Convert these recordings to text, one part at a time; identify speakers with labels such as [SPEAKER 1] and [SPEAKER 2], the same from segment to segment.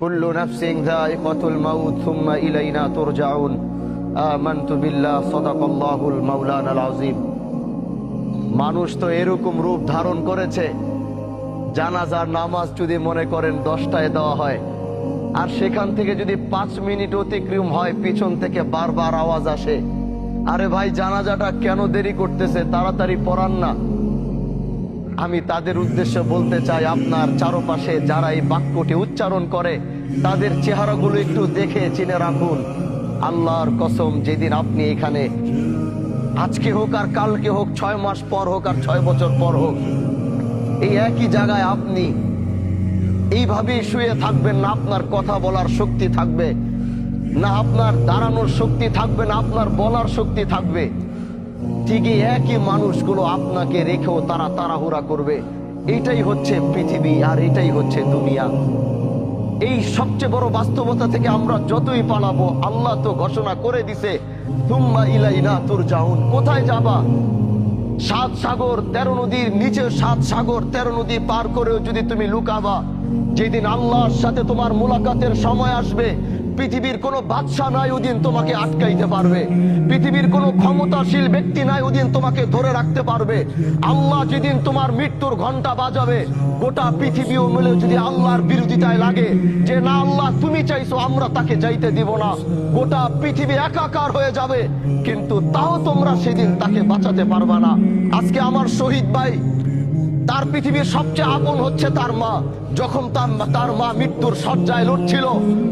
[SPEAKER 1] কুল্লু নাফসিন যায়িকাতুল মাউত সুম্মা ইলাইনা তুরজাউন। আমানতু বিল্লাহ, সাদাকাল্লাহুল মাওলানাল আযীম। মানুষ তো এরকম রূপ ধারণ করেছে, জানাজার নামাজ যদি মনে করেন 10টায় দেওয়া হয়, আর সেখান থেকে যদি 5 মিনিট অতিক্রম হয় পিছন থেকে বারবার আওয়াজ আসে, আরে ভাই জানাজাটা কেন দেরি করতেছে, তাড়াতাড়ি পড়ান না। আমি তাদের উদ্দেশ্যে বলতে চাই, আপনার চারপাশে যারা এই বাক্যটি উচ্চারণ করে তাদের চেহারাগুলো একটু দেখে চিনে রাখুন। আল্লাহর কসম, যেদিন আপনি এখানে, আজকে হোক আর কালকে হোক, 6 মাস পর হোক আর 6 বছর পর হোক, এই একই জায়গায় আপনি এইভাবেই শুয়ে থাকবেন, না আপনার কথা বলার শক্তি থাকবে, না আপনার দাঁড়ানোর শক্তি থাকবে, না আপনার বলার শক্তি থাকবে। ঠিকই একই মানুষগুলো আপনাকে রেখেও তারা তাড়াহুড়া করবে। এইটাই হচ্ছে পৃথিবী, আর এটাই হচ্ছে দুনিয়া। এই সবচেয়ে বড় বাস্তবতা থেকে আমরা যতই পালাবো, আল্লাহ তো ঘোষণা করে দিছে, সুম্মা ইলাইনা তুরজাউন। কোথায় যাবা? 7 সাগর 13 নদীর নিচে, 7 সাগর 13 নদী পার করেও যদি তুমি লুকাবা, যেদিন আল্লাহর সাথে তোমার মুলাকাতের সময় আসবে, পৃথিবীর কোনো বাদশা নাই ওদিন তোমাকে আটকাইতে পারবে, পৃথিবীর কোনো ক্ষমতাশীল ব্যক্তি নাই ওদিন তোমাকে ধরে রাখতে পারবে। আল্লাহ যেদিন তোমার মৃত্যুর ঘন্টা বাজাবে, গোটা পৃথিবীও মিলে যদি আল্লাহর বিরোধিতায় লাগে যে না আল্লাহ তুমি চাইছো, আমরা তাকে যাইতে দিব না, গোটা পৃথিবী একাকার হয়ে যাবে, কিন্তু তাও তোমরা সেদিন তাকে বাঁচাতে পারবে না। আজকে আমার শহীদ ভাই, তার পৃথিবীর সবচেয়ে আপন হচ্ছে তার মা। যখন তার মা মৃত্যুর শয্যায় লড়ছিল,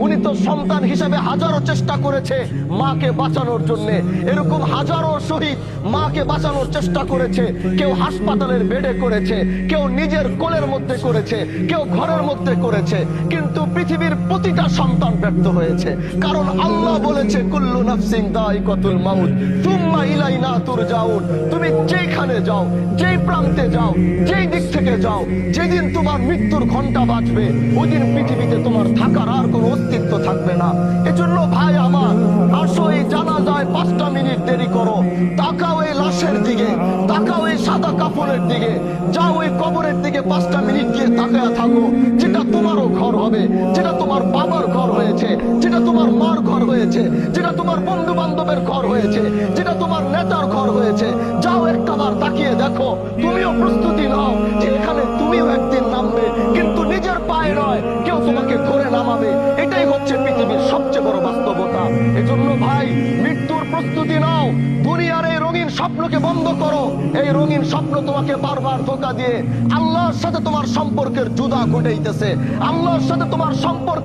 [SPEAKER 1] উনি তো সন্তান হিসেবে হাজারো চেষ্টা করেছে মাকে বাঁচানোর জন্য। এরকম হাজারো শহীদ মাকে বাঁচানোর চেষ্টা করেছে। কেউ হাসপাতালের বেডে করেছে, কেউ নিজের কোলের মধ্যে করেছে, কেউ ঘরের মধ্যে করেছে, কিন্তু পৃথিবীর প্রতিটা সন্তান ব্যর্থ হয়েছে। কারণ আল্লাহ বলেছে, কুল্লু নাফসিন যায়িকাতুল মাউত সুম্মা ইলাইনা তুরজাউন। তুমি যেখানে যাও, যেই প্রান্তে যাও, যেই দিক থেকে যাও, যেদিন তোমার মৃত্যুর ঘন্টা বাজবে, ওই দিন পৃথিবীতে তোমার থাকার আর কোনো অস্তিত্ব থাকবে না। এজন্য ভাই আমার, আসো এই জানাজায় 5টা মিনিট দেরি করো, তাকাও এই লাশের দিকে, তাকাও এই সাদা কাপড়ের দিকে, যাও ওই কবরের দিকে 5টা মিনিট গিয়ে তাকায়া থাকো। যেটা তোমারও ঘর হবে, যেটা তোমার বাবার ঘর হয়েছে, যেটা তোমার মার ঘর হয়েছে, যেটা তোমার বন্ধু বান্ধবের ঘর হয়েছে, যেটা তোমার নেতার ঘর হয়েছে, যাও একটাবার তাকিয়ে দেখো। তুমিও প্রস্তুতি নাও যে এখানে তুমিও একদিন নামবে, কিন্তু নিজের পায়ে নয়, কেউ তোমাকে ধরে নামাবে। এটাই হচ্ছে পৃথিবীর সবচেয়ে বড় বাস্তবতা। এজন্য ভাই, মৃত্যুর প্রস্তুতি নাও। দুনিয়ার এই রঙিন স্বপ্নকে বন্ধ করো। এই রঙিন স্বপ্ন তোমাকে বারবার ধোঁকা দিয়ে আল্লাহর সাথে তোমার সম্পর্কের জুদা ঘটাইতেছে। আল্লাহর সাথে তোমার সম্পর্ক